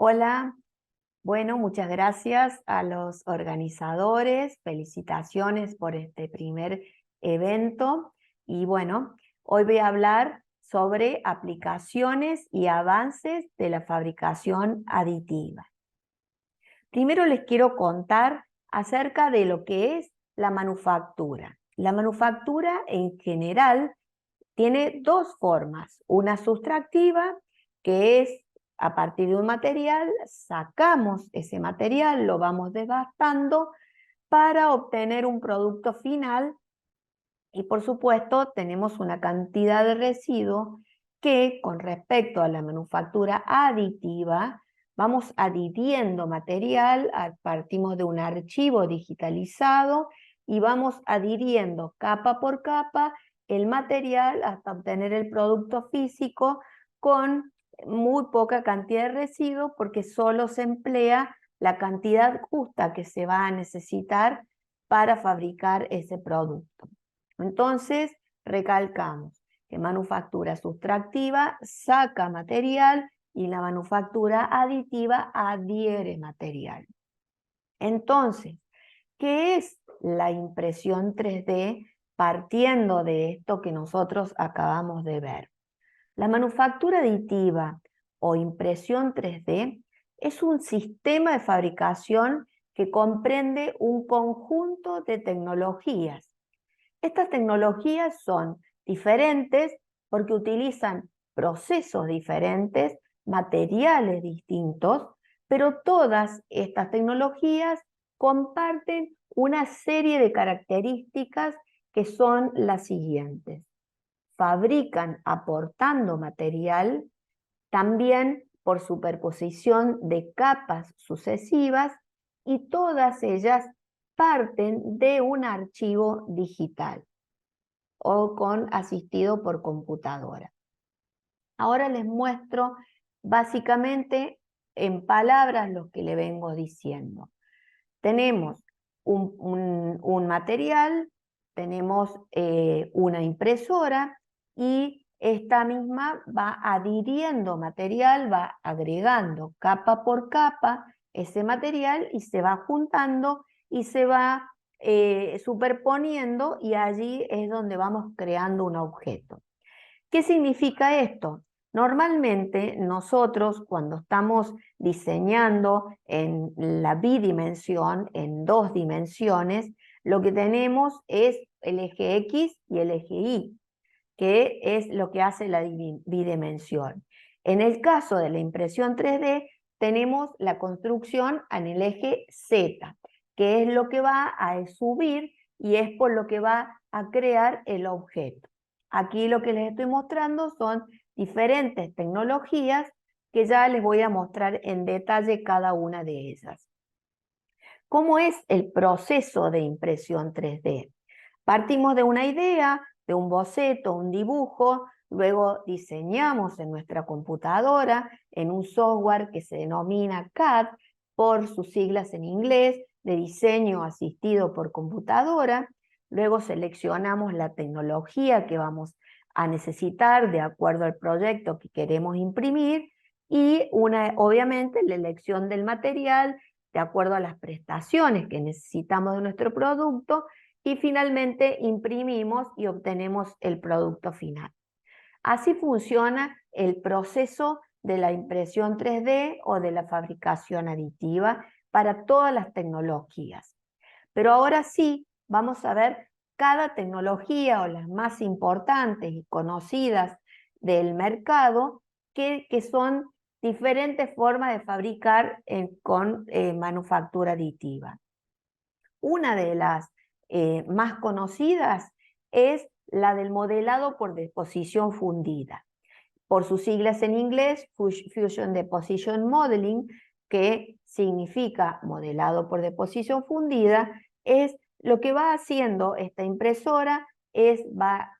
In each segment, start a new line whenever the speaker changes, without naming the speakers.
Hola, bueno, muchas gracias a los organizadores, felicitaciones por este primer evento y bueno, hoy voy a hablar sobre aplicaciones y avances de la fabricación aditiva. Primero les quiero contar acerca de lo que es la manufactura. La manufactura en general tiene dos formas, una sustractiva, que es a partir de un material, sacamos ese material, lo vamos devastando para obtener un producto final y por supuesto tenemos una cantidad de residuo que con respecto a la manufactura aditiva, vamos adhiriendo material, partimos de un archivo digitalizado y vamos adhiriendo capa por capa el material hasta obtener el producto físico con muy poca cantidad de residuo porque solo se emplea la cantidad justa que se va a necesitar para fabricar ese producto. Entonces, recalcamos que manufactura sustractiva saca material y la manufactura aditiva adhiere material. Entonces, ¿qué es la impresión 3D partiendo de esto que nosotros acabamos de ver? La manufactura aditiva o impresión 3D es un sistema de fabricación que comprende un conjunto de tecnologías. Estas tecnologías son diferentes porque utilizan procesos diferentes, materiales distintos, pero todas estas tecnologías comparten una serie de características que son las siguientes. Fabrican aportando material, también por superposición de capas sucesivas y todas ellas parten de un archivo digital o asistido por computadora. Ahora les muestro básicamente en palabras lo que le vengo diciendo. Tenemos un material, tenemos una impresora y esta misma va adhiriendo material, va agregando capa por capa ese material y se va juntando y se va superponiendo y allí es donde vamos creando un objeto. ¿Qué significa esto? Normalmente nosotros cuando estamos diseñando en la bidimensión, en dos dimensiones, lo que tenemos es el eje X y el eje Y, que es lo que hace la bidimensión. En el caso de la impresión 3D, tenemos la construcción en el eje Z, que es lo que va a subir y es por lo que va a crear el objeto. Aquí lo que les estoy mostrando son diferentes tecnologías que ya les voy a mostrar en detalle cada una de ellas. ¿Cómo es el proceso de impresión 3D? Partimos de una idea, de un boceto, un dibujo, luego diseñamos en nuestra computadora, en un software que se denomina CAD, por sus siglas en inglés, de diseño asistido por computadora, luego seleccionamos la tecnología que vamos a necesitar de acuerdo al proyecto que queremos imprimir y obviamente la elección del material de acuerdo a las prestaciones que necesitamos de nuestro producto y finalmente imprimimos y obtenemos el producto final. Así funciona el proceso de la impresión 3D o de la fabricación aditiva para todas las tecnologías. Pero ahora sí, vamos a ver cada tecnología o las más importantes y conocidas del mercado que son diferentes formas de fabricar con manufactura aditiva. Una de las más conocidas es la del modelado por deposición fundida. Por sus siglas en inglés, Fusion Deposition Modeling, que significa modelado por deposición fundida, es lo que va haciendo esta impresora, va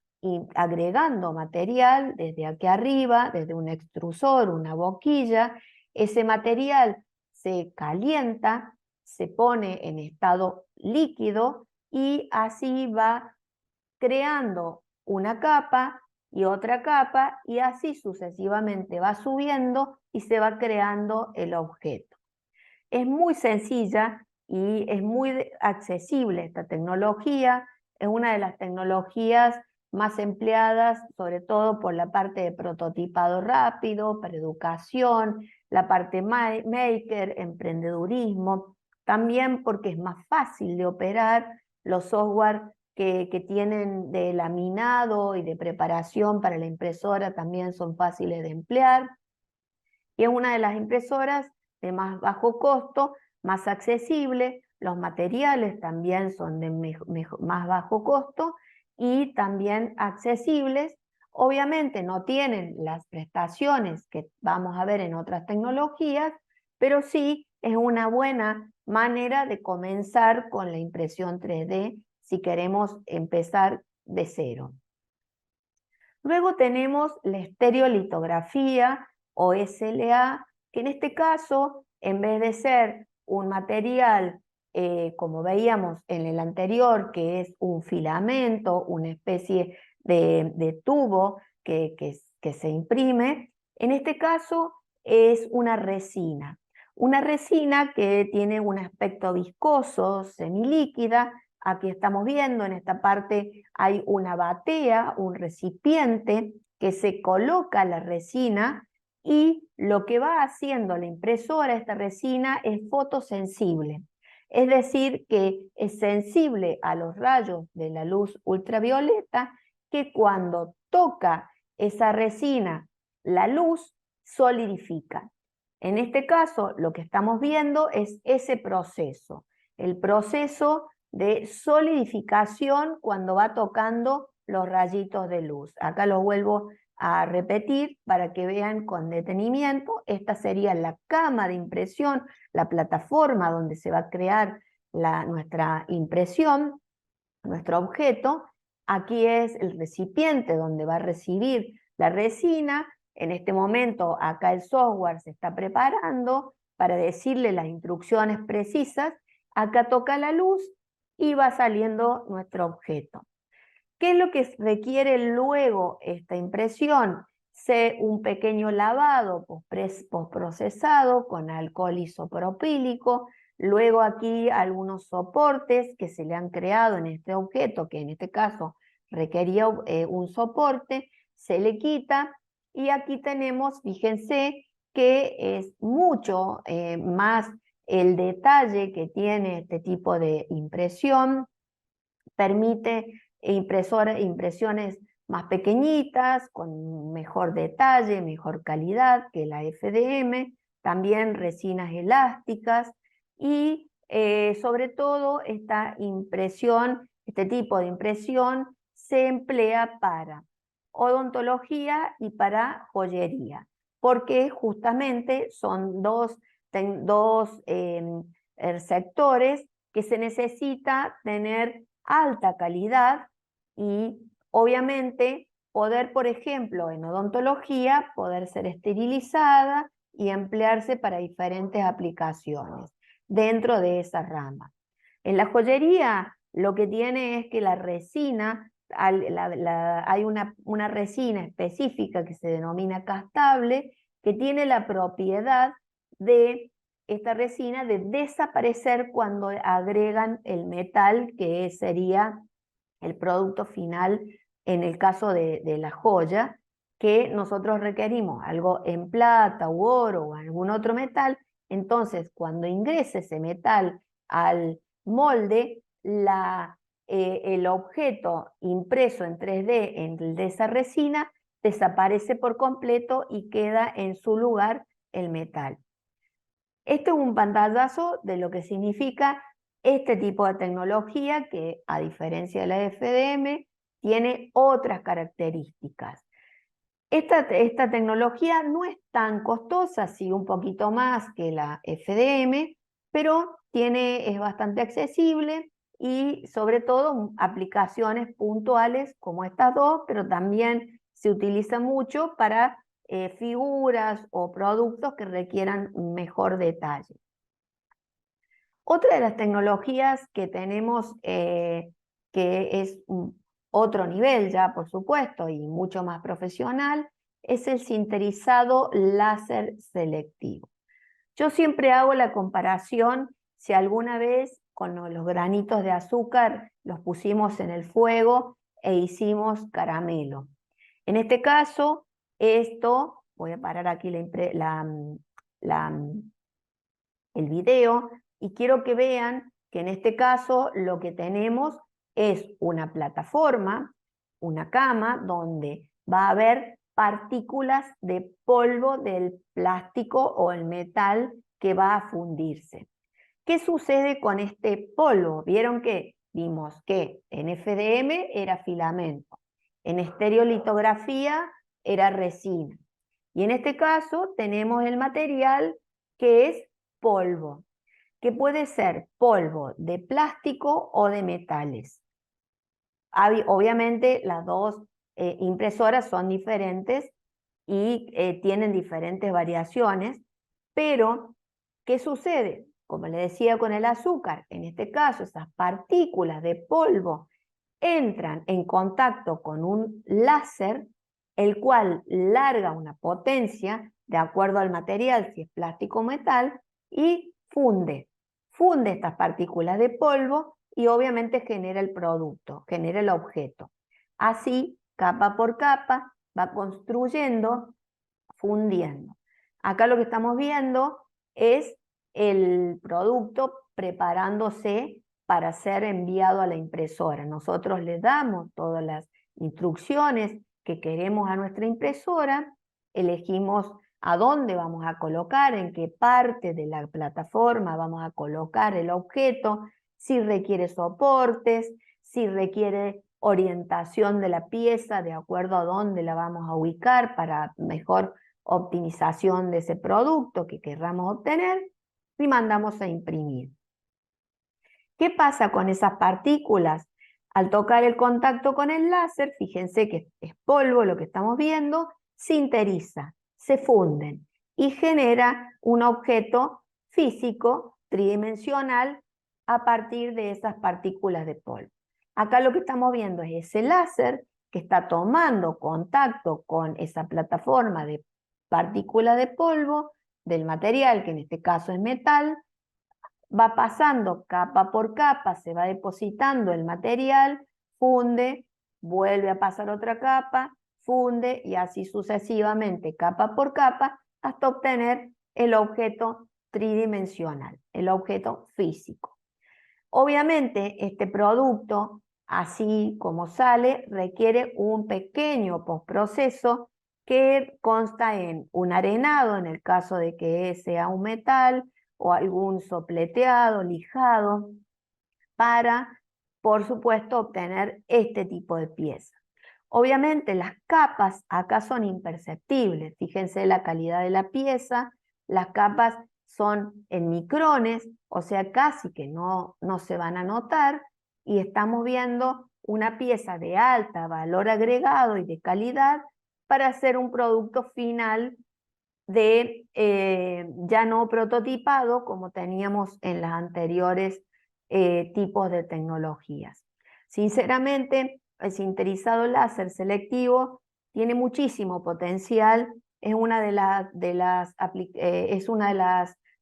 agregando material desde aquí arriba, desde un extrusor, una boquilla, ese material se calienta, se pone en estado líquido y así va creando una capa y otra capa, y así sucesivamente va subiendo y se va creando el objeto. Es muy sencilla y es muy accesible esta tecnología, es una de las tecnologías más empleadas, sobre todo por la parte de prototipado rápido, para educación, la parte maker, emprendedurismo, también porque es más fácil de operar. Los software que tienen de laminado y de preparación para la impresora también son fáciles de emplear. Y es una de las impresoras de más bajo costo, más accesible. Los materiales también son de más bajo costo y también accesibles. Obviamente no tienen las prestaciones que vamos a ver en otras tecnologías, pero sí es una buena manera de comenzar con la impresión 3D si queremos empezar de cero. Luego tenemos la estereolitografía o SLA, que en este caso, en vez de ser un material, como veíamos en el anterior, que es un filamento, una especie de tubo que se imprime, en este caso es una resina. Una resina que tiene un aspecto viscoso, semilíquida. Aquí estamos viendo, en esta parte hay una batea, un recipiente que se coloca la resina y lo que va haciendo la impresora, esta resina, es fotosensible. Es decir, que es sensible a los rayos de la luz ultravioleta, que cuando toca esa resina la luz solidifica. En este caso, lo que estamos viendo es ese proceso, el proceso de solidificación cuando va tocando los rayitos de luz. Acá lo vuelvo a repetir para que vean con detenimiento. Esta sería la cama de impresión, la plataforma donde se va a crear nuestra impresión, nuestro objeto. Aquí es el recipiente donde va a recibir la resina. En este momento acá el software se está preparando para decirle las instrucciones precisas. Acá toca la luz y va saliendo nuestro objeto. ¿Qué es lo que requiere luego esta impresión? Un pequeño lavado postprocesado con alcohol isopropílico. Luego aquí algunos soportes que se le han creado en este objeto, que en este caso requería un soporte, se le quita y aquí tenemos, fíjense, que es mucho más el detalle que tiene este tipo de impresión. Permite impresiones más pequeñitas, con mejor detalle, mejor calidad que la FDM, también resinas elásticas y sobre todo esta impresión, este tipo de impresión se emplea para odontología y para joyería, porque justamente son dos sectores que se necesita tener alta calidad y obviamente poder, por ejemplo, en odontología, poder ser esterilizada y emplearse para diferentes aplicaciones dentro de esa rama. En la joyería lo que tiene es que la resina, hay una resina específica que se denomina castable, que tiene la propiedad de esta resina de desaparecer cuando agregan el metal, que sería el producto final en el caso de la joya, que nosotros requerimos algo en plata u oro o algún otro metal. Entonces, cuando ingrese ese metal al molde, el objeto impreso en 3D de esa resina desaparece por completo y queda en su lugar el metal. Esto es un pantallazo de lo que significa este tipo de tecnología que, a diferencia de la FDM, tiene otras características. Esta tecnología no es tan costosa, sí un poquito más que la FDM, pero es bastante accesible y sobre todo aplicaciones puntuales como estas dos, pero también se utiliza mucho para figuras o productos que requieran mejor detalle. Otra de las tecnologías que tenemos que es otro nivel ya, por supuesto, y mucho más profesional, es el sinterizado láser selectivo. Yo siempre hago la comparación si alguna vez con los granitos de azúcar los pusimos en el fuego e hicimos caramelo. En este caso, esto, voy a parar aquí el video, y quiero que vean que en este caso lo que tenemos es una plataforma, una cama, donde va a haber partículas de polvo del plástico o el metal que va a fundirse. ¿Qué sucede con este polvo? Vieron que vimos que en FDM era filamento, en estereolitografía era resina, y en este caso tenemos el material que es polvo, que puede ser polvo de plástico o de metales. Obviamente las dos impresoras son diferentes y tienen diferentes variaciones, pero ¿qué sucede? Como le decía con el azúcar, en este caso esas partículas de polvo entran en contacto con un láser, el cual larga una potencia de acuerdo al material, si es plástico o metal, y funde estas partículas de polvo y obviamente genera el producto, genera el objeto. Así, capa por capa, va construyendo, fundiendo. Acá lo que estamos viendo es el producto preparándose para ser enviado a la impresora. Nosotros le damos todas las instrucciones que queremos a nuestra impresora, elegimos a dónde vamos a colocar, en qué parte de la plataforma vamos a colocar el objeto, si requiere soportes, si requiere orientación de la pieza de acuerdo a dónde la vamos a ubicar para mejor optimización de ese producto que querramos obtener, y mandamos a imprimir. ¿Qué pasa con esas partículas? Al tocar el contacto con el láser, fíjense que es polvo lo que estamos viendo, sinteriza, se funden y genera un objeto físico tridimensional a partir de esas partículas de polvo. Acá lo que estamos viendo es ese láser que está tomando contacto con esa plataforma de partículas de polvo del material, que en este caso es metal, va pasando capa por capa, se va depositando el material, funde, vuelve a pasar otra capa, funde y así sucesivamente, capa por capa, hasta obtener el objeto tridimensional, el objeto físico. Obviamente, este producto, así como sale, requiere un pequeño postproceso que consta en un arenado, en el caso de que sea un metal, o algún sopleteado, lijado, para, por supuesto, obtener este tipo de pieza. Obviamente las capas acá son imperceptibles, fíjense la calidad de la pieza, las capas son en micrones, o sea, casi que no se van a notar, y estamos viendo una pieza de alta valor agregado y de calidad para hacer un producto final de ya no prototipado como teníamos en las anteriores tipos de tecnologías. Sinceramente, el sinterizado láser selectivo tiene muchísimo potencial, es una de las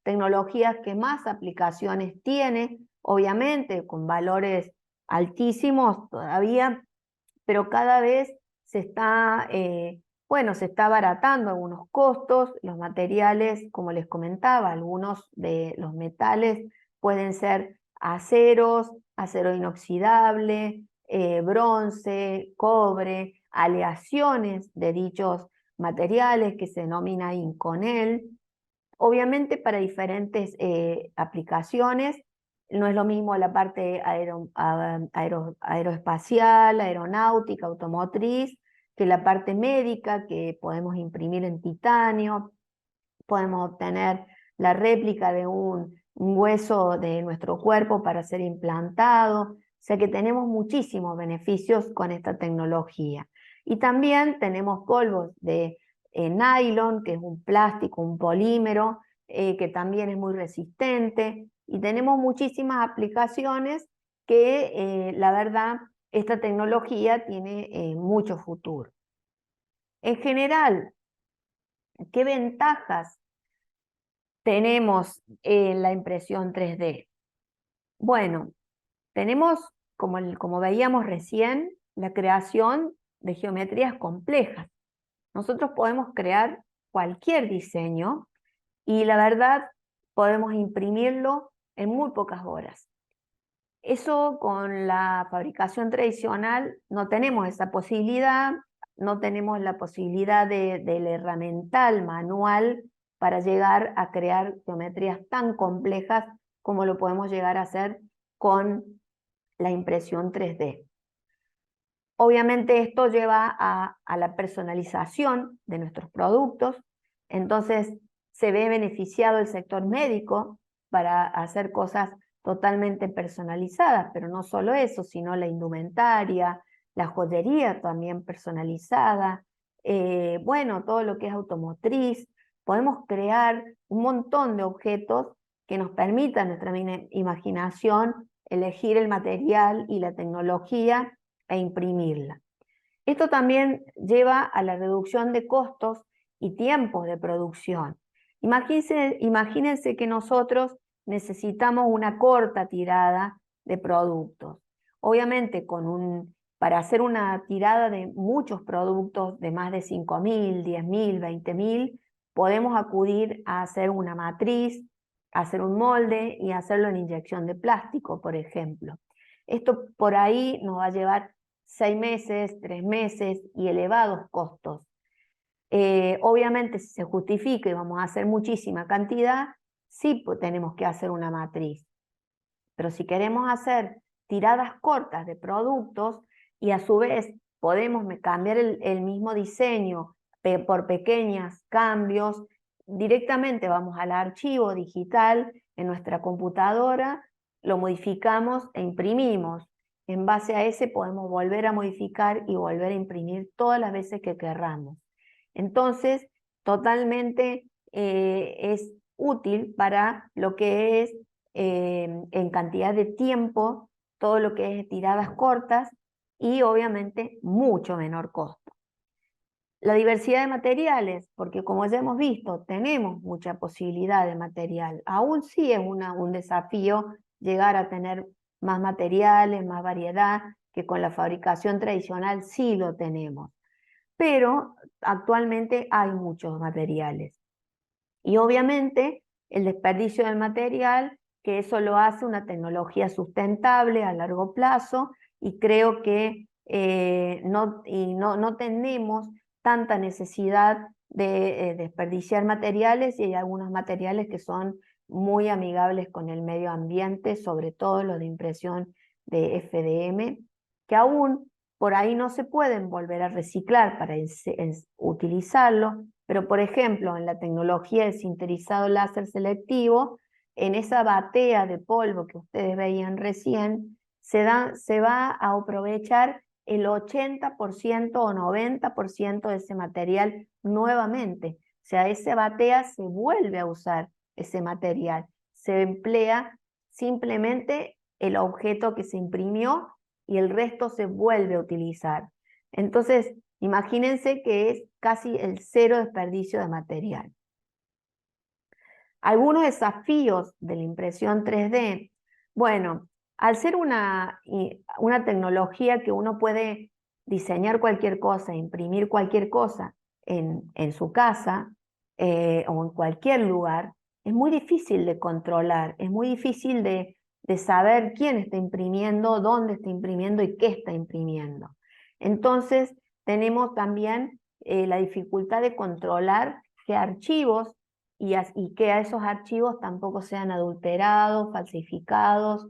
tecnologías que más aplicaciones tiene, obviamente con valores altísimos todavía, pero cada vez se está se está abaratando algunos costos, los materiales, como les comentaba, algunos de los metales pueden ser aceros, acero inoxidable, bronce, cobre, aleaciones de dichos materiales que se denomina Inconel. Obviamente para diferentes aplicaciones, no es lo mismo la parte aeroespacial, aeronáutica, automotriz, que la parte médica, que podemos imprimir en titanio, podemos obtener la réplica de un hueso de nuestro cuerpo para ser implantado, o sea que tenemos muchísimos beneficios con esta tecnología. Y también tenemos polvos de nylon, que es un plástico, un polímero, que también es muy resistente, y tenemos muchísimas aplicaciones que la verdad esta tecnología tiene mucho futuro. En general, ¿qué ventajas tenemos en la impresión 3D? Bueno, tenemos, como veíamos recién, la creación de geometrías complejas. Nosotros podemos crear cualquier diseño y la verdad podemos imprimirlo en muy pocas horas. Eso con la fabricación tradicional no tenemos esa posibilidad, no tenemos la posibilidad del herramental manual para llegar a crear geometrías tan complejas como lo podemos llegar a hacer con la impresión 3D. Obviamente esto lleva a la personalización de nuestros productos, entonces se ve beneficiado el sector médico para hacer cosas totalmente personalizadas, pero no solo eso, sino la indumentaria, la joyería también personalizada, bueno, todo lo que es automotriz. Podemos crear un montón de objetos que nos permitan nuestra imaginación elegir el material y la tecnología e imprimirla. Esto también lleva a la reducción de costos y tiempos de producción. Imagínense que nosotros necesitamos una corta tirada de productos. Obviamente para hacer una tirada de muchos productos de más de 5.000, 10.000, 20.000, podemos acudir a hacer una matriz, hacer un molde y hacerlo en inyección de plástico, por ejemplo. Esto por ahí nos va a llevar 6 meses, 3 meses y elevados costos. Obviamente si se justifica y vamos a hacer muchísima cantidad, sí tenemos que hacer una matriz. Pero si queremos hacer tiradas cortas de productos y a su vez podemos cambiar el mismo diseño por pequeños cambios, directamente vamos al archivo digital en nuestra computadora, lo modificamos e imprimimos. En base a ese podemos volver a modificar y volver a imprimir todas las veces que querramos. Entonces, totalmente es útil para lo que es en cantidad de tiempo, todo lo que es tiradas cortas y obviamente mucho menor costo. La diversidad de materiales, porque como ya hemos visto, tenemos mucha posibilidad de material. Aún sí es un desafío llegar a tener más materiales, más variedad, que con la fabricación tradicional sí lo tenemos. Pero actualmente hay muchos materiales. Y obviamente el desperdicio del material, que eso lo hace una tecnología sustentable a largo plazo, y creo que no tenemos tanta necesidad de desperdiciar materiales, y hay algunos materiales que son muy amigables con el medio ambiente, sobre todo los de impresión de FDM, que aún por ahí no se pueden volver a reciclar para utilizarlo, pero por ejemplo en la tecnología del sinterizado láser selectivo, en esa batea de polvo que ustedes veían recién, se va a aprovechar el 80% o 90% de ese material nuevamente. O sea, esa batea se vuelve a usar ese material. Se emplea simplemente el objeto que se imprimió y el resto se vuelve a utilizar. Entonces, imagínense que es casi el cero desperdicio de material. Algunos desafíos de la impresión 3D. Bueno, al ser una tecnología que uno puede diseñar cualquier cosa, imprimir cualquier cosa en su casa o en cualquier lugar, es muy difícil de controlar, es muy difícil de saber quién está imprimiendo, dónde está imprimiendo y qué está imprimiendo. Entonces, tenemos también la dificultad de controlar qué archivos y que a esos archivos tampoco sean adulterados, falsificados.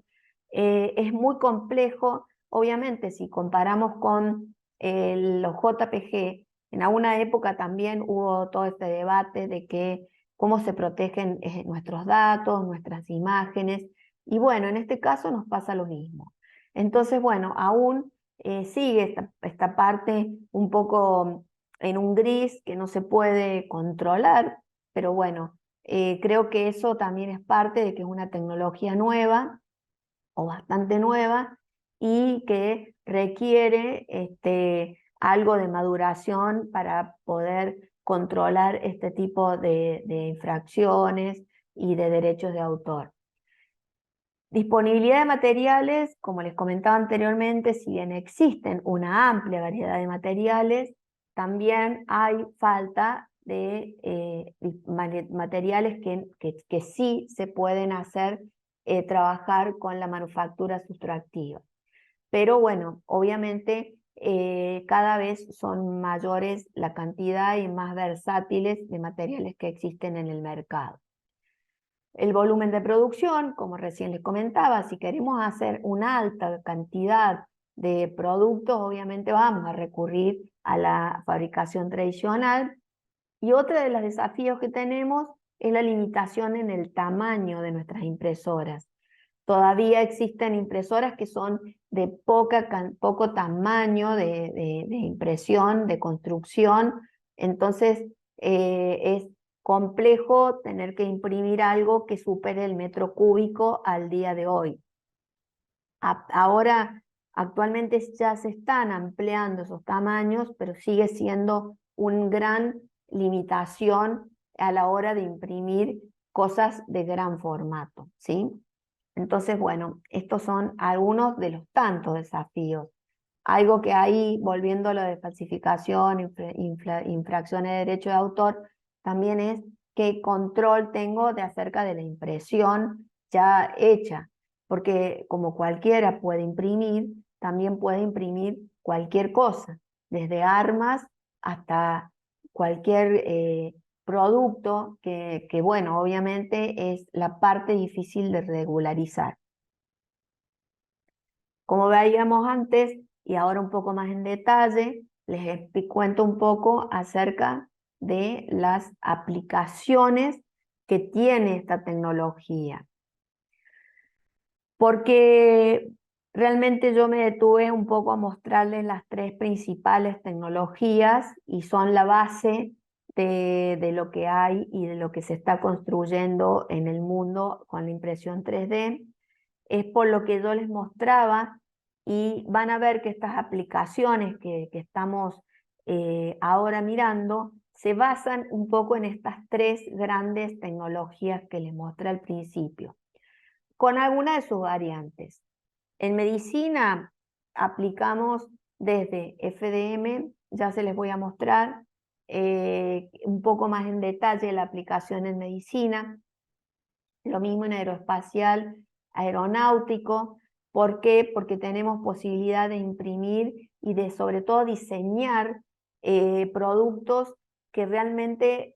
Es muy complejo, obviamente, si comparamos con los JPG, en alguna época también hubo todo este debate de cómo se protegen nuestros datos, nuestras imágenes, y bueno, en este caso nos pasa lo mismo. Entonces, bueno, aún sigue esta parte un poco en un gris que no se puede controlar, pero bueno, creo que eso también es parte de que es una tecnología nueva o bastante nueva y que requiere algo de maduración para poder controlar este tipo de infracciones y de derechos de autor. Disponibilidad de materiales, como les comentaba anteriormente, si bien existen una amplia variedad de materiales, también hay falta de materiales que sí se pueden hacer trabajar con la manufactura sustractiva. Pero bueno, obviamente cada vez son mayores la cantidad y más versátiles de materiales que existen en el mercado. El volumen de producción, como recién les comentaba, si queremos hacer una alta cantidad de productos, obviamente vamos a recurrir a la fabricación tradicional. Y otro de los desafíos que tenemos es la limitación en el tamaño de nuestras impresoras. Todavía existen impresoras que son de poco tamaño de impresión, de construcción, entonces es complejo tener que imprimir algo que supere el metro cúbico al día de hoy. Ahora, actualmente ya se están ampliando esos tamaños, pero sigue siendo una gran limitación a la hora de imprimir cosas de gran formato, ¿sí? Entonces, bueno, estos son algunos de los tantos desafíos. Algo que ahí, volviendo a lo de falsificación, infracciones de derecho de autor, también es qué control tengo de acerca de la impresión ya hecha, porque como cualquiera puede imprimir, también puede imprimir cualquier cosa, desde armas hasta cualquier producto que, bueno, obviamente es la parte difícil de regularizar. Como veíamos antes, y ahora un poco más en detalle, les cuento un poco acerca de las aplicaciones que tiene esta tecnología. Porque realmente yo me detuve un poco a mostrarles las tres principales tecnologías y son la base de lo que hay y de lo que se está construyendo en el mundo con la impresión 3D. Es por lo que yo les mostraba y van a ver que estas aplicaciones que estamos ahora mirando se basan un poco en estas tres grandes tecnologías que les mostré al principio, con alguna de sus variantes. En medicina aplicamos desde FDM, ya se les voy a mostrar un poco más en detalle la aplicación en medicina, lo mismo en aeroespacial, aeronáutico. ¿Por qué? Porque tenemos posibilidad de imprimir y de sobre todo diseñar productos que realmente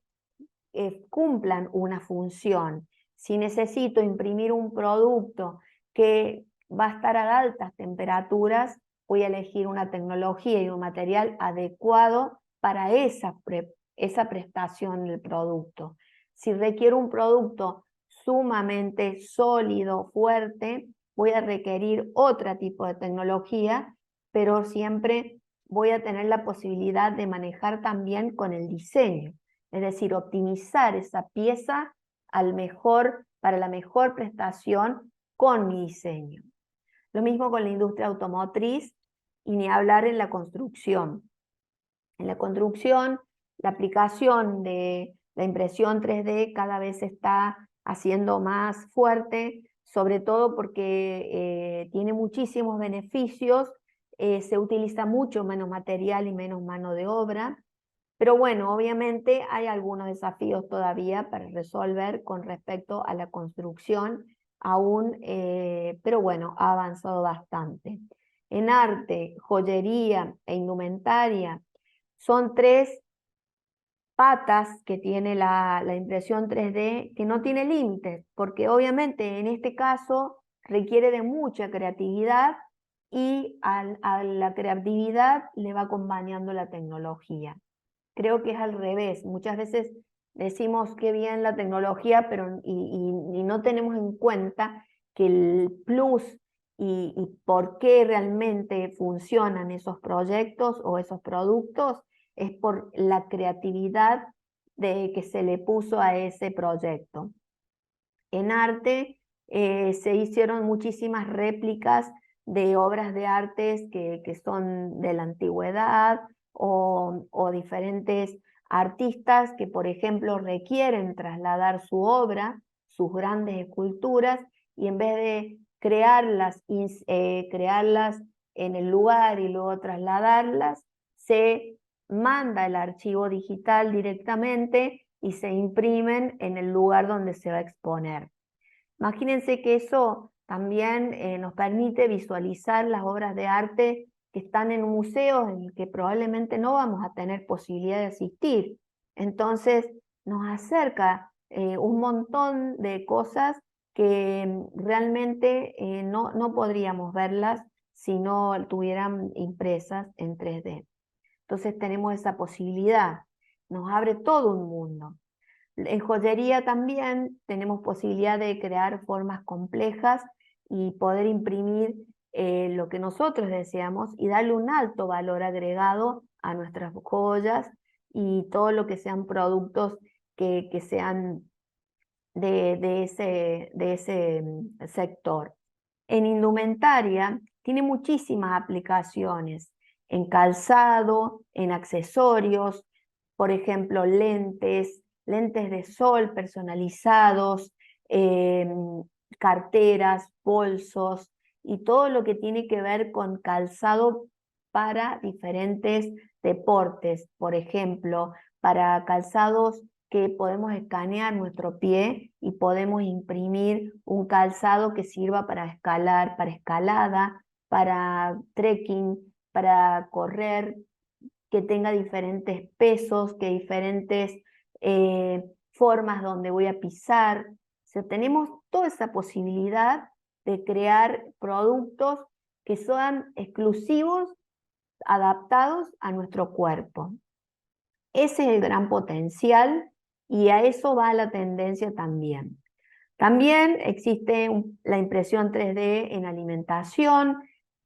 cumplan una función. Si necesito imprimir un producto que va a estar a altas temperaturas, voy a elegir una tecnología y un material adecuado para esa prestación del producto. Si requiero un producto sumamente sólido, fuerte, voy a requerir otro tipo de tecnología, pero siempre voy a tener la posibilidad de manejar también con el diseño. Es decir, optimizar esa pieza para la mejor prestación con mi diseño. Lo mismo con la industria automotriz y ni hablar en la construcción. En la construcción, la aplicación de la impresión 3D cada vez se está haciendo más fuerte, sobre todo porque tiene muchísimos beneficios, se utiliza mucho menos material y menos mano de obra. Pero bueno, obviamente hay algunos desafíos todavía para resolver con respecto a la construcción aún, pero bueno, ha avanzado bastante. En arte, joyería e indumentaria son tres patas que tiene la impresión 3D que no tiene límites, porque obviamente en este caso requiere de mucha creatividad y a la creatividad le va acompañando la tecnología. Creo que es al revés. Muchas veces decimos qué bien la tecnología, pero y no tenemos en cuenta que el plus y por qué realmente funcionan esos proyectos o esos productos es por la creatividad que se le puso a ese proyecto. En arte se hicieron muchísimas réplicas de obras de artes que son de la antigüedad o diferentes artistas que, por ejemplo, requieren trasladar su obra, sus grandes esculturas, y en vez de crearlas en el lugar y luego trasladarlas, se manda el archivo digital directamente y se imprimen en el lugar donde se va a exponer. Imagínense que eso también nos permite visualizar las obras de arte que están en museos en el que probablemente no vamos a tener posibilidad de asistir. Entonces nos acerca un montón de cosas que realmente no podríamos verlas si no estuvieran impresas en 3D. Entonces tenemos esa posibilidad, nos abre todo un mundo. En joyería también tenemos posibilidad de crear formas complejas y poder imprimir lo que nosotros deseamos y darle un alto valor agregado a nuestras joyas y todo lo que sean productos que sean de ese sector. En indumentaria tiene muchísimas aplicaciones, en calzado, en accesorios, por ejemplo, lentes de sol personalizados, carteras, bolsos y todo lo que tiene que ver con calzado para diferentes deportes, por ejemplo, para calzados que podemos escanear nuestro pie y podemos imprimir un calzado que sirva para escalar, para escalada, para trekking, para correr, que tenga diferentes pesos, que diferentes formas donde voy a pisar. O sea, tenemos toda esa posibilidad de crear productos que sean exclusivos, adaptados a nuestro cuerpo. Ese es el gran potencial y a eso va la tendencia también. También existe la impresión 3D en alimentación,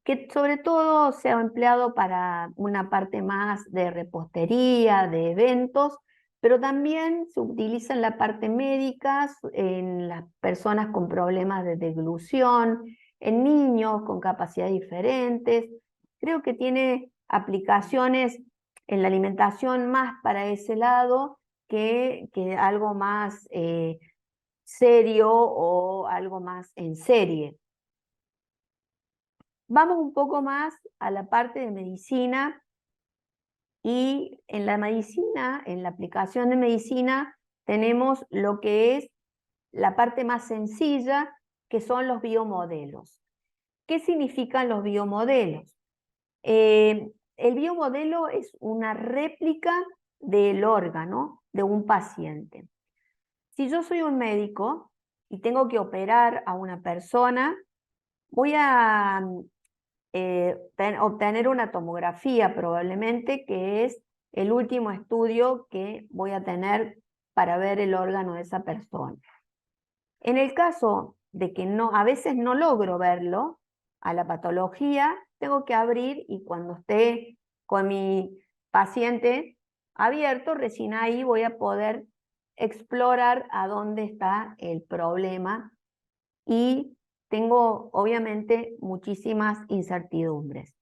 que sobre todo se ha empleado para una parte más de repostería, de eventos, pero también se utiliza en la parte médica, en las personas con problemas de deglución, en niños con capacidades diferentes. Creo que tiene aplicaciones en la alimentación más para ese lado que algo más serio o algo más en serie. Vamos un poco más a la parte de medicina y en la medicina, en la aplicación de medicina, tenemos lo que es la parte más sencilla, que son los biomodelos. ¿Qué significan los biomodelos? El biomodelo es una réplica del órgano de un paciente. Si yo soy un médico y tengo que operar a una persona, voy a obtener una tomografía probablemente, que es el último estudio que voy a tener para ver el órgano de esa persona. En el caso de que a veces no logro verlo, a la patología, tengo que abrir y cuando esté con mi paciente abierto, recién ahí voy a poder explorar a dónde está el problema y tengo obviamente muchísimas incertidumbres.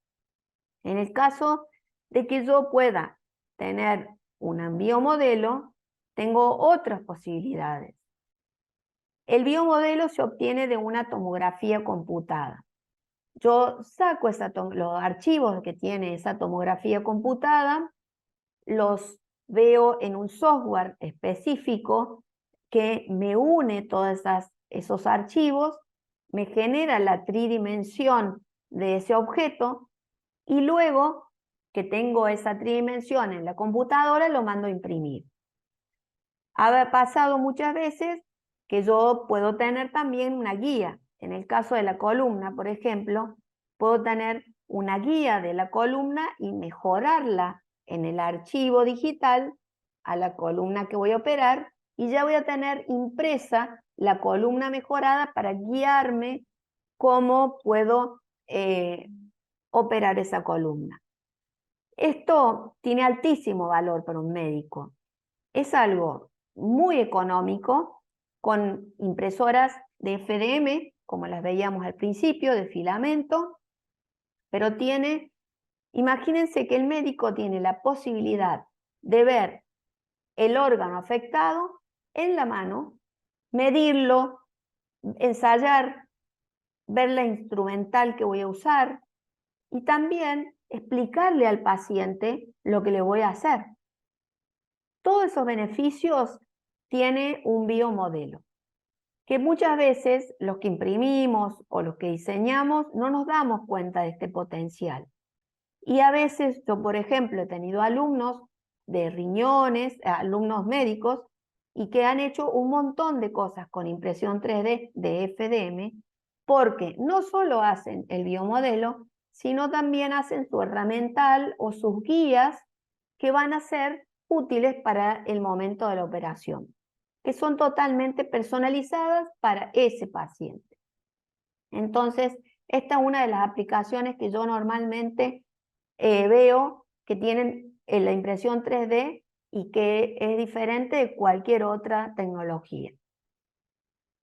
En el caso de que yo pueda tener un biomodelo, tengo otras posibilidades. El biomodelo se obtiene de una tomografía computada. Yo saco los archivos que tiene esa tomografía computada, los veo en un software específico que me une todos esos archivos, me genera la tridimensión de ese objeto y luego que tengo esa tridimensión en la computadora lo mando a imprimir. Ha pasado muchas veces que yo puedo tener también una guía. En el caso de la columna, por ejemplo, puedo tener una guía de la columna y mejorarla en el archivo digital a la columna que voy a operar y ya voy a tener impresa la columna mejorada para guiarme cómo puedo operar esa columna. Esto tiene altísimo valor para un médico. Es algo muy económico, con impresoras de FDM, como las veíamos al principio, de filamento, pero imagínense que el médico tiene la posibilidad de ver el órgano afectado en la mano, medirlo, ensayar, ver la instrumental que voy a usar y también explicarle al paciente lo que le voy a hacer. Todos esos beneficios tiene un biomodelo, que muchas veces los que imprimimos o los que diseñamos no nos damos cuenta de este potencial. Y a veces yo, por ejemplo, he tenido alumnos de riñones, alumnos médicos, y que han hecho un montón de cosas con impresión 3D de FDM, porque no solo hacen el biomodelo, sino también hacen su herramental o sus guías que van a ser útiles para el momento de la operación, que son totalmente personalizadas para ese paciente. Entonces, esta es una de las aplicaciones que yo normalmente veo que tienen la impresión 3D y que es diferente de cualquier otra tecnología.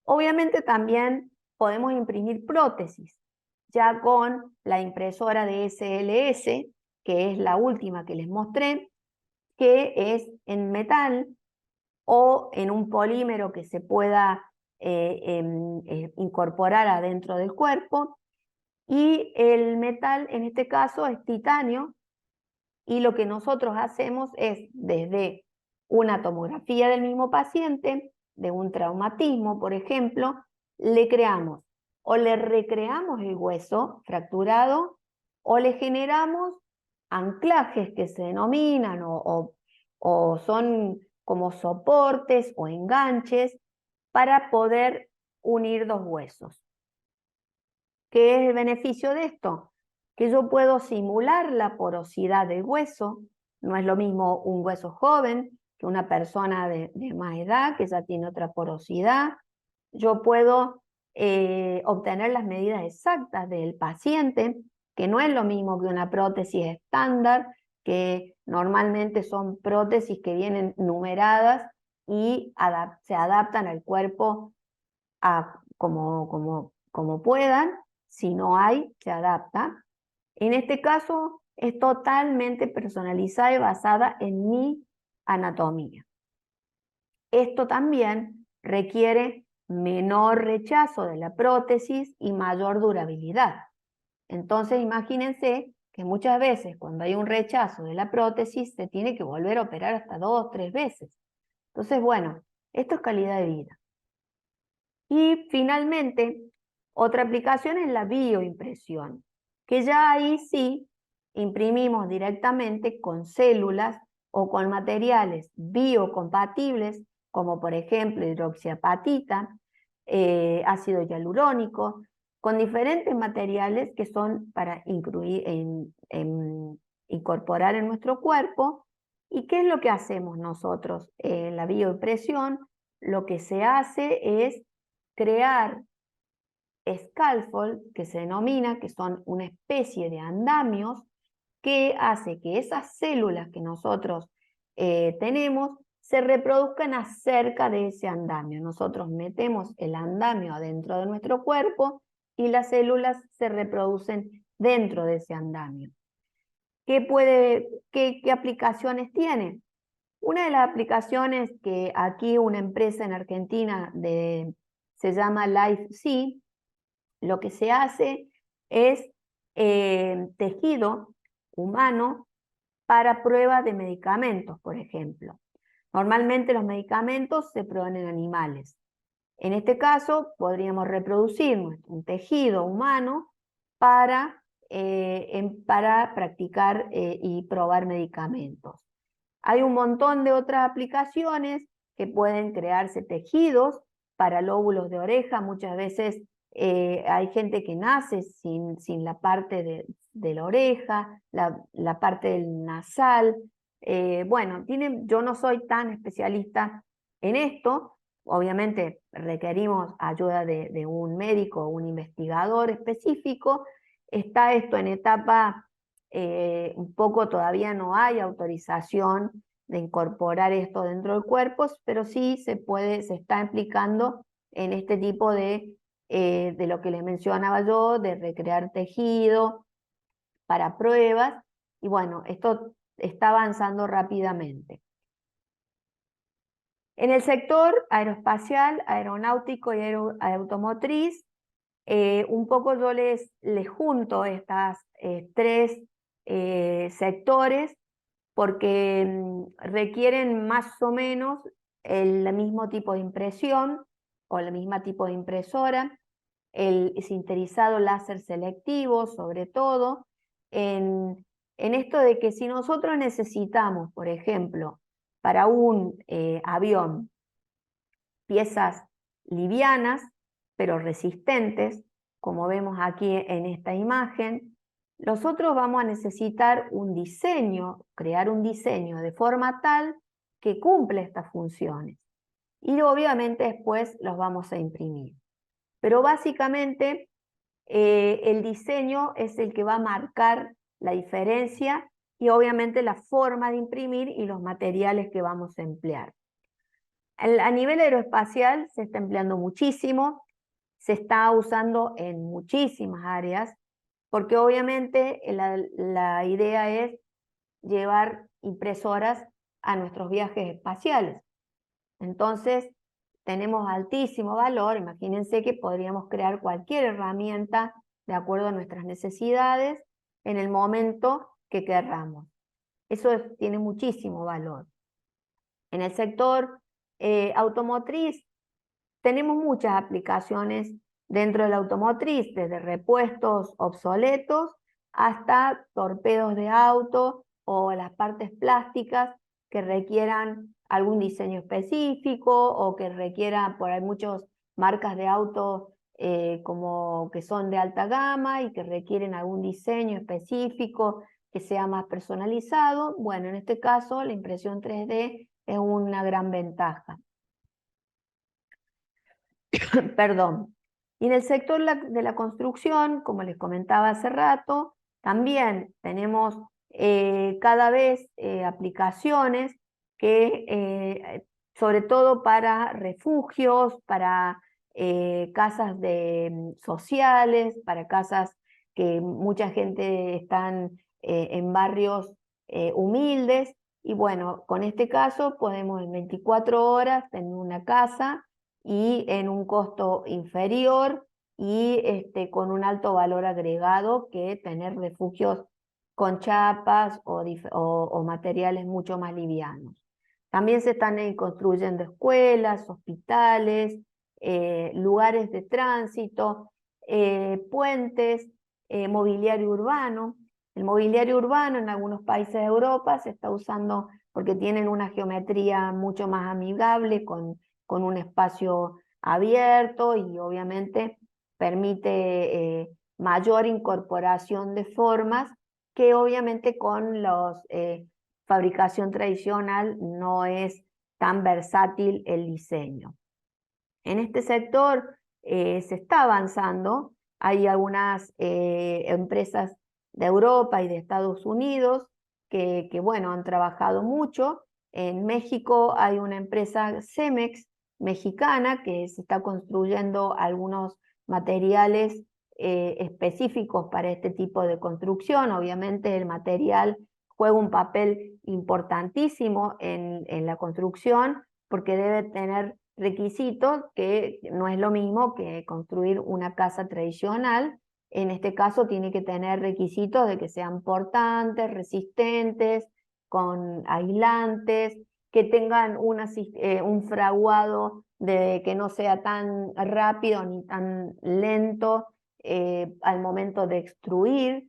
Obviamente también podemos imprimir prótesis, ya con la impresora de SLS, que es la última que les mostré, que es en metal o en un polímero que se pueda incorporar adentro del cuerpo. Y el metal en este caso es titanio, y lo que nosotros hacemos es desde una tomografía del mismo paciente, de un traumatismo, por ejemplo, le creamos o le recreamos el hueso fracturado o le generamos anclajes que se denominan o son como soportes o enganches para poder unir dos huesos. ¿Qué es el beneficio de esto? Que yo puedo simular la porosidad del hueso. No es lo mismo un hueso joven que una persona de más edad, que ya tiene otra porosidad. Yo puedo obtener las medidas exactas del paciente, que no es lo mismo que una prótesis estándar, que normalmente son prótesis que vienen numeradas y se adaptan al cuerpo como puedan. Si no hay, se adapta. En este caso es totalmente personalizada y basada en mi anatomía. Esto también requiere menor rechazo de la prótesis y mayor durabilidad. Entonces imagínense que muchas veces cuando hay un rechazo de la prótesis se tiene que volver a operar hasta 2 o 3 veces. Entonces, bueno, esto es calidad de vida. Y finalmente, otra aplicación es la bioimpresión, que ya ahí sí imprimimos directamente con células o con materiales biocompatibles, como por ejemplo hidroxiapatita, ácido hialurónico, con diferentes materiales que son para incorporar en nuestro cuerpo. ¿Y qué es lo que hacemos nosotros? En la bioimpresión lo que se hace es crear scaffold, que se denomina, que son una especie de andamios que hace que esas células que nosotros tenemos se reproduzcan acerca de ese andamio. Nosotros metemos el andamio adentro de nuestro cuerpo y las células se reproducen dentro de ese andamio. ¿Qué aplicaciones tiene? Una de las aplicaciones que aquí una empresa en Argentina se llama LifeC, lo que se hace es tejido humano para prueba de medicamentos, por ejemplo. Normalmente los medicamentos se prueban en animales. En este caso podríamos reproducir un tejido humano para practicar y probar medicamentos. Hay un montón de otras aplicaciones que pueden crearse tejidos para lóbulos de oreja. Muchas veces hay gente que nace sin la parte de la oreja, la parte del nasal. Bueno, yo no soy tan especialista en esto. Obviamente requerimos ayuda de un médico o un investigador específico. Está esto en etapa un poco, todavía no hay autorización de incorporar esto dentro del cuerpo, pero sí se está implicando en este tipo de lo que les mencionaba yo, de recrear tejido para pruebas, y bueno, esto está avanzando rápidamente. En el sector aeroespacial, aeronáutico y automotriz, un poco yo les junto estas tres sectores porque requieren más o menos el mismo tipo de impresión o el mismo tipo de impresora, el sinterizado láser selectivo sobre todo, en esto de que si nosotros necesitamos, por ejemplo, para un avión, piezas livianas, pero resistentes, como vemos aquí en esta imagen, nosotros vamos a necesitar un diseño, crear un diseño de forma tal que cumple estas funciones. Y obviamente después los vamos a imprimir. Pero básicamente el diseño es el que va a marcar la diferencia y obviamente la forma de imprimir y los materiales que vamos a emplear. A nivel aeroespacial se está empleando muchísimo, se está usando en muchísimas áreas, porque obviamente la idea es llevar impresoras a nuestros viajes espaciales. Entonces, tenemos altísimo valor, imagínense que podríamos crear cualquier herramienta de acuerdo a nuestras necesidades en el momento que querramos. Eso tiene muchísimo valor. En el sector automotriz tenemos muchas aplicaciones dentro de la automotriz, desde repuestos obsoletos hasta torpedos de auto o las partes plásticas que requieran algún diseño específico o que requieran, por hay muchas marcas de autos como que son de alta gama y que requieren algún diseño específico que sea más personalizado. Bueno, en este caso la impresión 3D es una gran ventaja. Perdón. Y en el sector de la construcción, como les comentaba hace rato, también tenemos cada vez aplicaciones que, sobre todo para refugios, para casas sociales, para casas que mucha gente están en barrios humildes. Y bueno, con este caso podemos en 24 horas tener una casa y en un costo inferior y con un alto valor agregado que tener refugios con chapas o materiales mucho más livianos. También se están construyendo escuelas, hospitales, lugares de tránsito, puentes, mobiliario urbano. El mobiliario urbano en algunos países de Europa se está usando porque tienen una geometría mucho más amigable con un espacio abierto y obviamente permite mayor incorporación de formas que obviamente con la fabricación tradicional no es tan versátil el diseño. En este sector se está avanzando, hay algunas empresas de Europa y de Estados Unidos que bueno, han trabajado mucho. En México hay una empresa Cemex mexicana que se está construyendo algunos materiales específicos para este tipo de construcción. Obviamente el material juega un papel importantísimo en la construcción porque debe tener requisitos que no es lo mismo que construir una casa tradicional. En este caso tiene que tener requisitos de que sean portantes, resistentes, con aislantes, que tengan un fraguado de que no sea tan rápido ni tan lento al momento de extruir.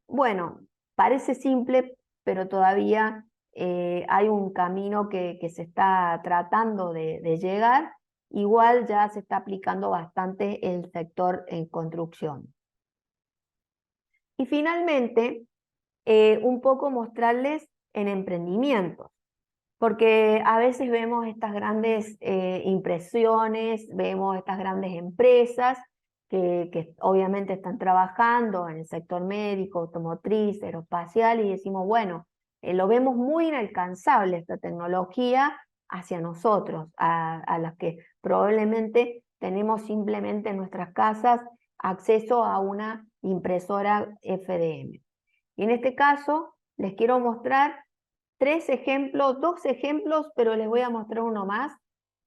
Bueno, parece simple, pero todavía hay un camino que se está tratando de llegar. Igual ya se está aplicando bastante el sector en construcción. Y finalmente, un poco mostrarles en emprendimientos, porque a veces vemos estas grandes impresiones, vemos estas grandes empresas que obviamente están trabajando en el sector médico, automotriz, aeroespacial, y decimos, bueno, lo vemos muy inalcanzable esta tecnología hacia nosotros, a las que probablemente tenemos simplemente en nuestras casas acceso a una impresora FDM. Y en este caso les quiero mostrar dos ejemplos, pero les voy a mostrar uno más,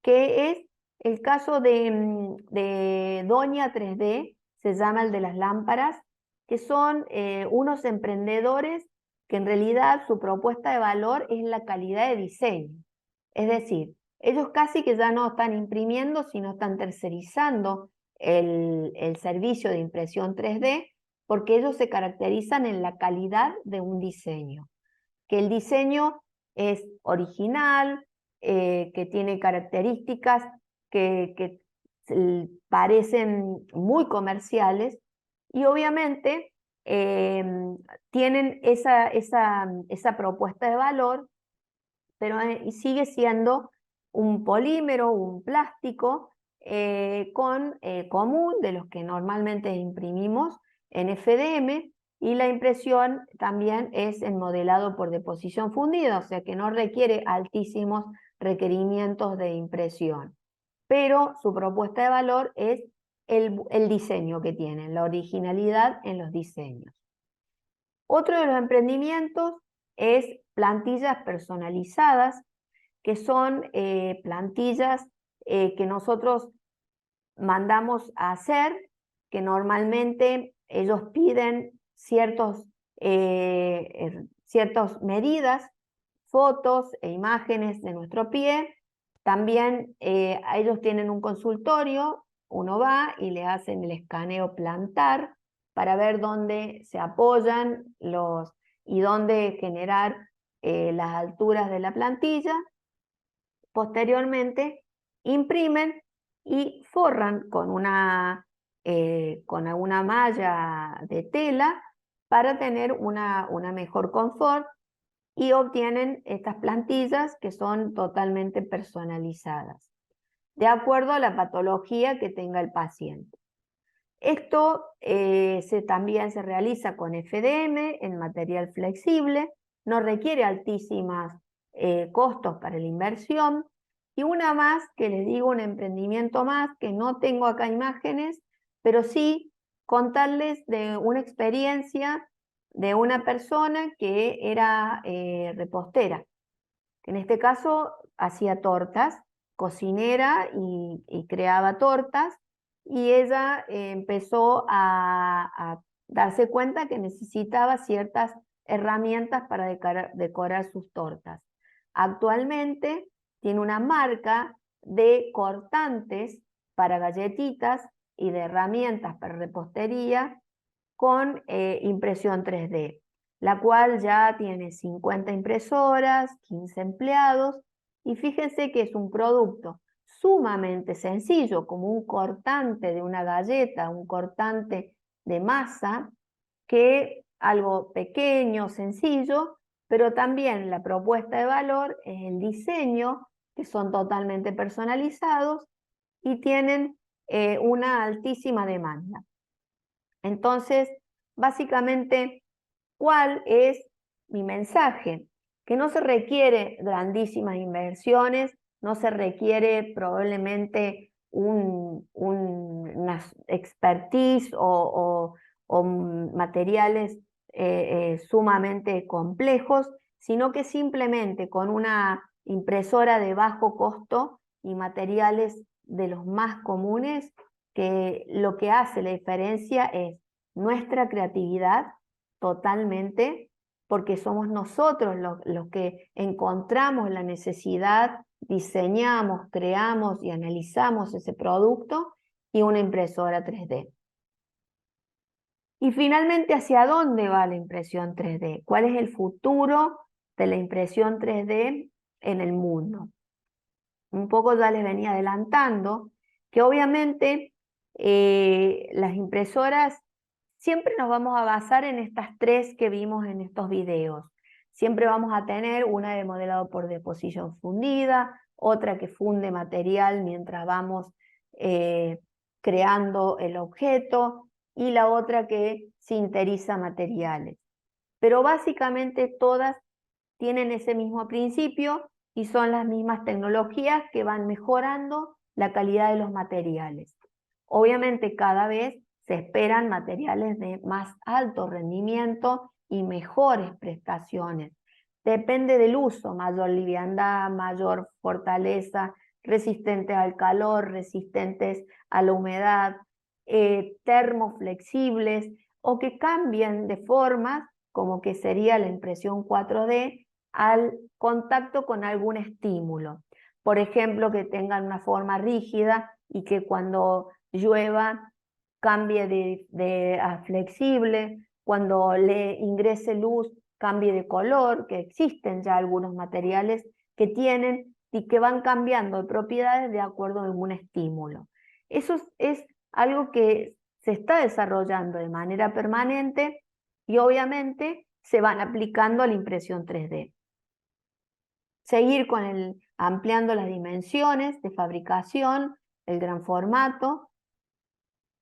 que es el caso de Doña 3D, se llama el de las lámparas, que son unos emprendedores que en realidad su propuesta de valor es la calidad de diseño. Es decir, ellos casi que ya no están imprimiendo, sino están tercerizando el servicio de impresión 3D, porque ellos se caracterizan en la calidad de un diseño. Que el diseño es original, que tiene características que parecen muy comerciales y obviamente tienen esa propuesta de valor, pero sigue siendo un polímero, un plástico común de los que normalmente imprimimos en FDM, y la impresión también es en modelado por deposición fundida, o sea que no requiere altísimos requerimientos de impresión. Pero su propuesta de valor es el diseño que tienen, la originalidad en los diseños. Otro de los emprendimientos es plantillas personalizadas, que son plantillas que nosotros mandamos a hacer, que normalmente ellos piden ciertas medidas, fotos e imágenes de nuestro pie. También ellos tienen un consultorio, uno va y le hacen el escaneo plantar para ver dónde se apoyan y dónde generar las alturas de la plantilla. Posteriormente imprimen y forran con alguna malla de tela para tener una mejor confort, y obtienen estas plantillas que son totalmente personalizadas, de acuerdo a la patología que tenga el paciente. Esto también se realiza con FDM en material flexible, no requiere altísimos costos para la inversión. Y una más, que les digo, un emprendimiento más, que no tengo acá imágenes, pero sí contarles de una experiencia de una persona que era repostera, que en este caso hacía tortas, cocinera y creaba tortas, y ella empezó a darse cuenta que necesitaba ciertas herramientas para decorar sus tortas. Actualmente tiene una marca de cortantes para galletitas y de herramientas para repostería con impresión 3D, la cual ya tiene 50 impresoras, 15 empleados, y fíjense que es un producto sumamente sencillo, como un cortante de una galleta, un cortante de masa, que algo pequeño, sencillo, pero también la propuesta de valor es el diseño, que son totalmente personalizados y tienen una altísima demanda. Entonces, básicamente, ¿cuál es mi mensaje? Que no se requiere grandísimas inversiones, no se requiere probablemente una expertise o materiales sumamente complejos, sino que simplemente con una impresora de bajo costo y materiales de los más comunes, que lo que hace la diferencia es nuestra creatividad totalmente, porque somos nosotros los que encontramos la necesidad, diseñamos, creamos y analizamos ese producto, y una impresora 3D. Y finalmente, ¿hacia dónde va la impresión 3D? ¿Cuál es el futuro de la impresión 3D en el mundo? Un poco ya les venía adelantando que obviamente las impresoras, siempre nos vamos a basar en estas tres que vimos en estos videos. Siempre vamos a tener una de modelado por deposición fundida, otra que funde material mientras vamos creando el objeto, y la otra que sinteriza materiales. Pero básicamente todas tienen ese mismo principio y son las mismas tecnologías que van mejorando la calidad de los materiales. Obviamente cada vez se esperan materiales de más alto rendimiento y mejores prestaciones. Depende del uso, mayor liviandad, mayor fortaleza, resistentes al calor, resistentes a la humedad, termoflexibles o que cambien de forma, como que sería la impresión 4D, al contacto con algún estímulo. Por ejemplo, que tengan una forma rígida y que cuando llueva cambie a flexible, cuando le ingrese luz cambie de color, que existen ya algunos materiales que tienen y que van cambiando de propiedades de acuerdo a algún estímulo. Eso es algo que se está desarrollando de manera permanente y obviamente se van aplicando a la impresión 3D. Seguir ampliando las dimensiones de fabricación, el gran formato,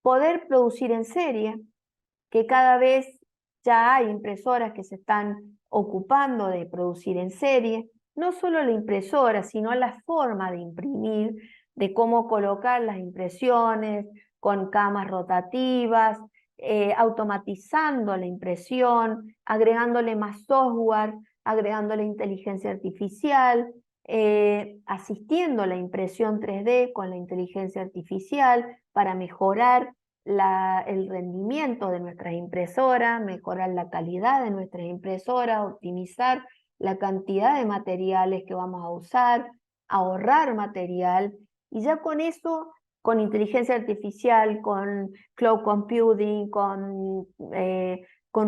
poder producir en serie, que cada vez ya hay impresoras que se están ocupando de producir en serie, no solo la impresora, sino la forma de imprimir, de cómo colocar las impresiones, con camas rotativas, automatizando la impresión, agregándole más software, agregándole inteligencia artificial, asistiendo la impresión 3D con la inteligencia artificial para mejorar el rendimiento de nuestras impresoras, mejorar la calidad de nuestras impresoras, optimizar la cantidad de materiales que vamos a usar, ahorrar material, y ya con eso, con inteligencia artificial, con cloud computing, con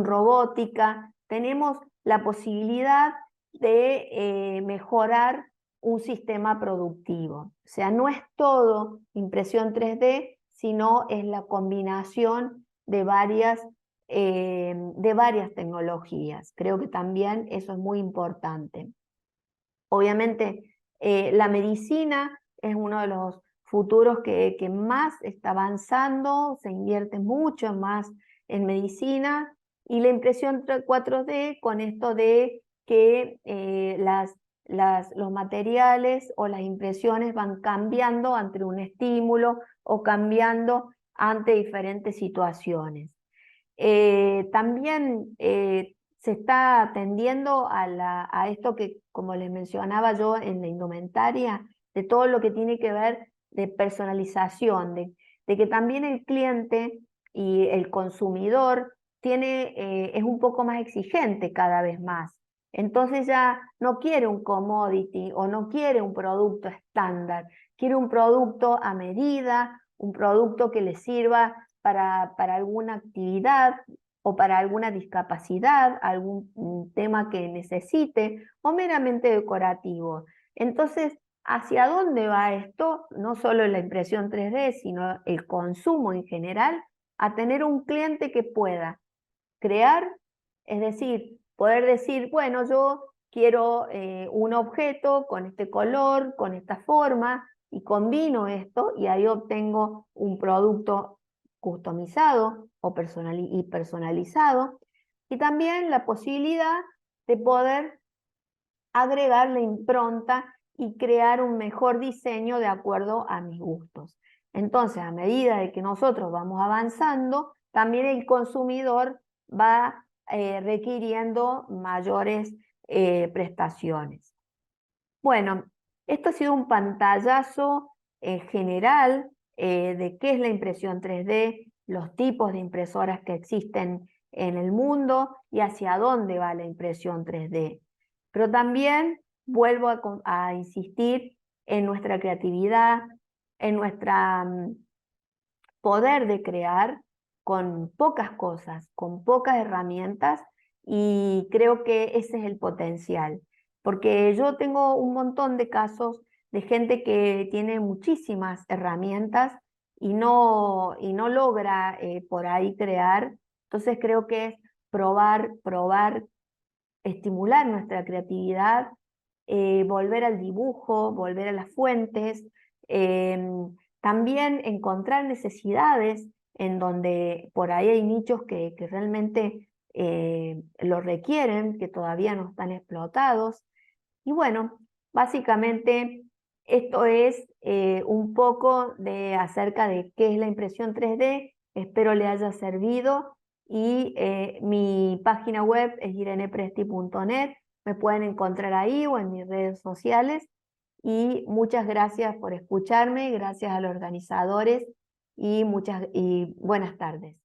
robótica, tenemos la posibilidad de mejorar un sistema productivo. O sea, no es todo impresión 3D, sino es la combinación de varias tecnologías. Creo que también eso es muy importante. Obviamente, la medicina es uno de los futuros que más está avanzando, se invierte mucho más en medicina, y la impresión 4D con esto de que los materiales o las impresiones van cambiando ante un estímulo o cambiando ante diferentes situaciones. También se está atendiendo a esto que, como les mencionaba yo en la indumentaria, de todo lo que tiene que ver de personalización, de que también el cliente y el consumidor es un poco más exigente cada vez más. Entonces ya no quiere un commodity o no quiere un producto estándar, quiere un producto a medida, un producto que le sirva para alguna actividad o para alguna discapacidad, algún tema que necesite, o meramente decorativo. Entonces, ¿hacia dónde va esto? No solo la impresión 3D, sino el consumo en general, a tener un cliente que pueda crear, es decir, poder decir, bueno, yo quiero un objeto con este color, con esta forma, y combino esto y ahí obtengo un producto customizado y personalizado, y también la posibilidad de poder agregar la impronta y crear un mejor diseño de acuerdo a mis gustos. Entonces, a medida de que nosotros vamos avanzando, también el consumidor va requiriendo mayores prestaciones. Bueno, esto ha sido un pantallazo general de qué es la impresión 3D, los tipos de impresoras que existen en el mundo y hacia dónde va la impresión 3D. Pero también vuelvo a insistir en nuestra creatividad, en nuestro poder de crear con pocas cosas, con pocas herramientas, y creo que ese es el potencial. Porque yo tengo un montón de casos de gente que tiene muchísimas herramientas y no logra por ahí crear. Entonces creo que es probar, estimular nuestra creatividad, volver al dibujo, volver a las fuentes, también encontrar necesidades en donde por ahí hay nichos que realmente lo requieren, que todavía no están explotados. Y bueno, básicamente esto es un poco acerca de qué es la impresión 3D. Espero le haya servido y mi página web es irenepresti.net, me pueden encontrar ahí o en mis redes sociales. Y muchas gracias por escucharme, gracias a los organizadores y buenas tardes.